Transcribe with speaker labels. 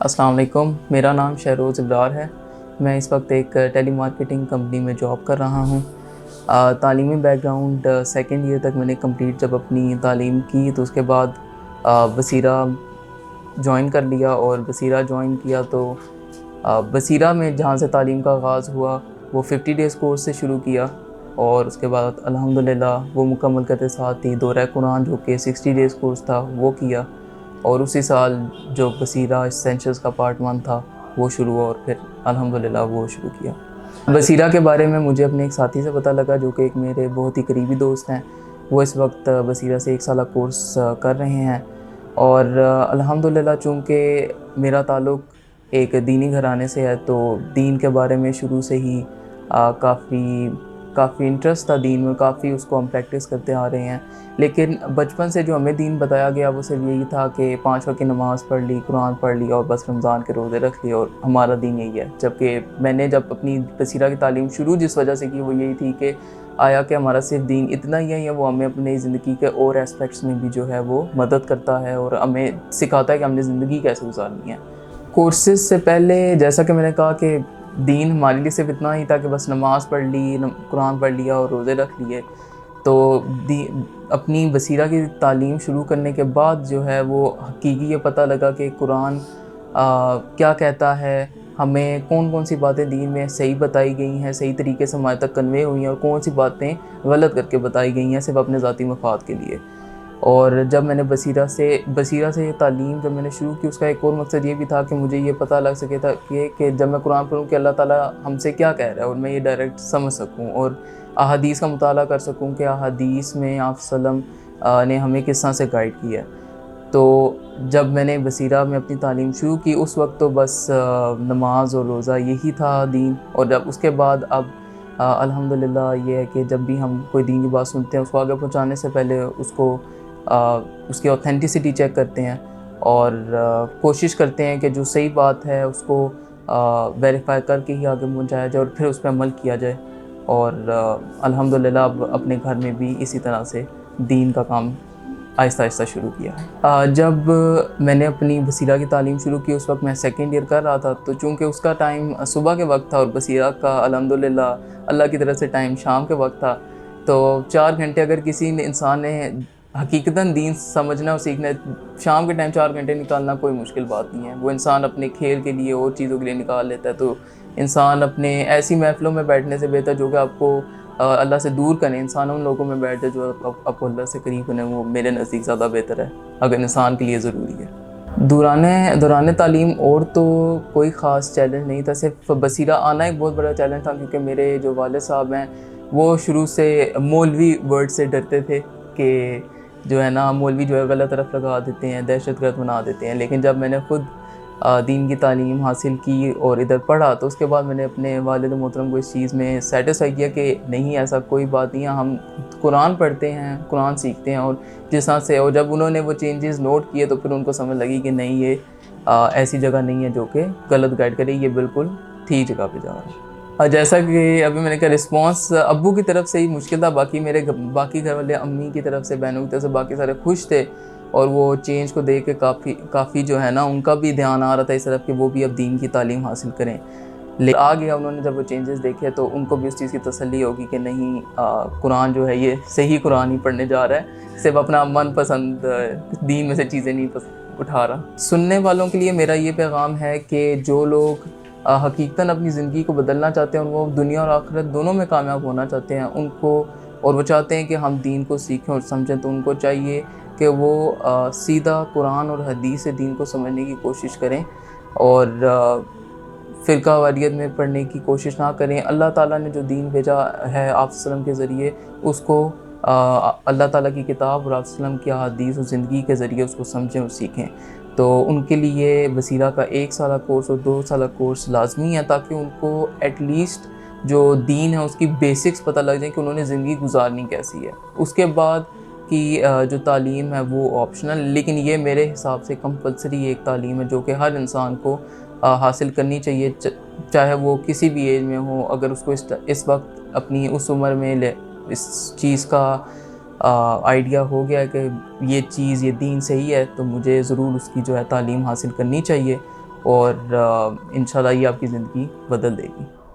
Speaker 1: अस्सलाम वालेकुम, मेरा नाम शहरोज़ इब्रार है। मैं इस वक्त एक टेली मार्केटिंग कंपनी में जॉब कर रहा हूँ। तालीमी बैकग्राउंड सेकंड ईयर तक मैंने कंप्लीट जब अपनी तालीम की तो उसके बाद बसीरा जॉइन कर लिया और बसीरा जॉइन किया तो बसीरा में जहाँ से तालीम का आगाज़ हुआ वो 50 डेज़ कोर्स से शुरू किया और उसके बाद अल्हम्दुलिल्लाह वो मुकम्मल करते साथ ही दौरा कुरान जो कि 60 डेज़ कोर्स था वो किया और उसी साल जो बसीरा एसेंशियल्स का पार्ट 1 था वो शुरू हुआ और फिर अल्हम्दुलिल्लाह वो शुरू किया। बसीरा के बारे में मुझे अपने एक साथी से पता लगा जो कि एक मेरे बहुत ही करीबी दोस्त हैं। वो इस वक्त बसीरा से 1 साल कोर्स कर रहे हैं और अल्हम्दुलिल्लाह चूँकि मेरा ताल्लुक़ एक दीनी घराने से है तो दीन के बारे में शुरू से ही काफ़ी इंटरेस्ट था दीन में, काफ़ी उसको हम प्रैक्टिस करते आ रहे हैं। लेकिन बचपन से जो हमें दीन बताया गया वो सिर्फ यही था कि 5 वक्त की नमाज़ पढ़ ली, कुरान पढ़ लिया और बस रमज़ान के रोज़े रख लिए और हमारा दीन यही है। जबकि मैंने जब अपनी बसीरा की तालीम शुरू जिस वजह से की वो यही थी कि आया कि हमारा सिर्फ दीन इतना ही है या वो हमें अपनी ज़िंदगी के और एस्पेक्ट्स में भी जो है वो मदद करता है और हमें सिखाता है कि हमने ज़िंदगी कैसे गुजारनी है। कोर्सेज़ से पहले जैसा कि मैंने कहा कि दीन हमारे लिए सिर्फ इतना ही था कि बस नमाज़ पढ़ ली, कुरान पढ़ लिया और रोज़े रख लिए। तो अपनी बसीरा की तालीम शुरू करने के बाद जो है वो हकीकी ये पता लगा कि कुरान क्या कहता है, हमें कौन कौन सी बातें दीन में सही बताई गई हैं, सही तरीके से हमारे तक कन्वे हुई हैं और कौन सी बातें गलत करके बताई गई हैं सिर्फ अपने ज़ाती मफाद के लिए। और जब मैंने बसीरा से ये तालीम जब मैंने शुरू की उसका एक और मकसद ये भी था कि मुझे ये पता लग सके था कि जब मैं कुरान पढ़ूँ कि अल्लाह ताला हमसे क्या कह रहा है और मैं ये डायरेक्ट समझ सकूँ और अहादीस का मुताला कर सकूँ कि अहादीस में आप सल्लम ने हमें किस तरह से गाइड किया। तो जब मैंने बसीरा में अपनी तालीम शुरू की उस वक्त तो बस नमाज और रोज़ा यही था दीन। और जब उसके बाद अब अल्हम्दुलिल्लाह ये है कि जब भी हम कोई दीन की बात सुनते हैं उसको आगे पहुँचाने से पहले उसकी ऑथेंटिसिटी चेक करते हैं और कोशिश करते हैं कि जो सही बात है उसको वेरीफाई करके ही आगे पहुँचाया जाए और फिर उस पर अमल किया जाए। और अल्हम्दुलिल्लाह अब अपने घर में भी इसी तरह से दीन का काम आहिस्ता आहिस्ता शुरू किया है। जब मैंने अपनी बसीरा की तालीम शुरू की उस वक्त मैं सेकेंड ईयर कर रहा था तो चूँकि उसका टाइम सुबह के वक्त था और बसीरा का अल्हम्दुलिल्लाह अल्लाह की तरफ से टाइम शाम के वक्त था, तो 4 घंटे अगर किसी इंसान ने हकीकतन दीन समझना और सीखना शाम के टाइम 4 घंटे निकालना कोई मुश्किल बात नहीं है। वो इंसान अपने खेल के लिए और चीज़ों के लिए निकाल लेता है। तो इंसान अपने ऐसी महफ़िलों में बैठने से बेहतर जो कि आपको अल्लाह से दूर करें, इंसान उन लोगों में बैठ जाए जो आपको अल्लाह से करीब करें, वो मेरे नज़दीक ज़्यादा बेहतर है अगर इंसान के लिए ज़रूरी है। दौरान तालीम और तो कोई ख़ास चैलेंज नहीं था, सिर्फ बसीरा आना एक बहुत बड़ा चैलेंज था क्योंकि मेरे जो वालिद साहब हैं वो शुरू से मौलवी वर्ड से डरते थे कि जो है ना मौलवी जो है गलत तरफ लगा देते हैं, दहशतगर्द बना देते हैं। लेकिन जब मैंने ख़ुद दीन की तालीम हासिल की और इधर पढ़ा तो उसके बाद मैंने अपने वालिद मोहतरम को इस चीज़ में सेटिस्फाई किया कि नहीं ऐसा कोई बात नहीं है, हम कुरान पढ़ते हैं, कुरान सीखते हैं और जिस तरह से। और जब उन्होंने वो चेंजेस नोट किए तो फिर उनको समझ लगी कि नहीं ये ऐसी जगह नहीं है जो कि गलत गाइड करे, ये बिल्कुल ठीक जगह पे जा रहा है। जैसा कि अभी मैंने कहा रिस्पांस अब्बू की तरफ से ही मुश्किल था, बाकी घर वाले अम्मी की तरफ से, बहनों की तरफ से बाकी सारे खुश थे और वो चेंज को देख के काफ़ी जो है ना उनका भी ध्यान आ रहा था इस तरफ कि वो भी अब दीन की तालीम हासिल करें। ले आ गया उन्होंने जब वो चेंजेस देखे तो उनको भी उस चीज़ की तसल्ली होगी कि नहीं कुरान जो है ये सही कुरान ही पढ़ने जा रहा है, सिर्फ अपना मनपसंद दीन में से चीज़ें नहीं उठा रहा। सुनने वालों के लिए मेरा ये पैगाम है कि जो लोग हकीकतन अपनी ज़िंदगी को बदलना चाहते हैं और वो दुनिया और आखिरत दोनों में कामयाब होना चाहते हैं उनको, और वो चाहते हैं कि हम दीन को सीखें और समझें, तो उनको चाहिए कि वो सीधा कुरान और हदीस से दीन को समझने की कोशिश करें और फ़िरका वारियत में पढ़ने की कोशिश ना करें। अल्लाह ताला ने जो दीन भेजा है आप सल्लम के ज़रिए उसको अल्लाह ताला की किताब और आप सल्लम की हदीस और ज़िंदगी के ज़रिए उसको समझें और सीखें। तो उनके लिए बसीरा का 1 साल कोर्स और 2 साल कोर्स लाजमी है ताकि उनको एटलीस्ट जो दीन है उसकी बेसिक्स पता लग जाए कि उन्होंने ज़िंदगी गुजारनी कैसी है। उसके बाद की जो तालीम है वो ऑप्शनल, लेकिन ये मेरे हिसाब से कंपलसरी एक तालीम है जो कि हर इंसान को हासिल करनी चाहिए, चाहे वो किसी भी एज में हो। अगर उसको इस वक्त अपनी उस उम्र में इस चीज़ का आइडिया हो गया कि ये चीज़ ये दीन सही है तो मुझे ज़रूर उसकी जो है तालीम हासिल करनी चाहिए اور انشاءاللہ یہ آپ کی زندگی بدل دے گی.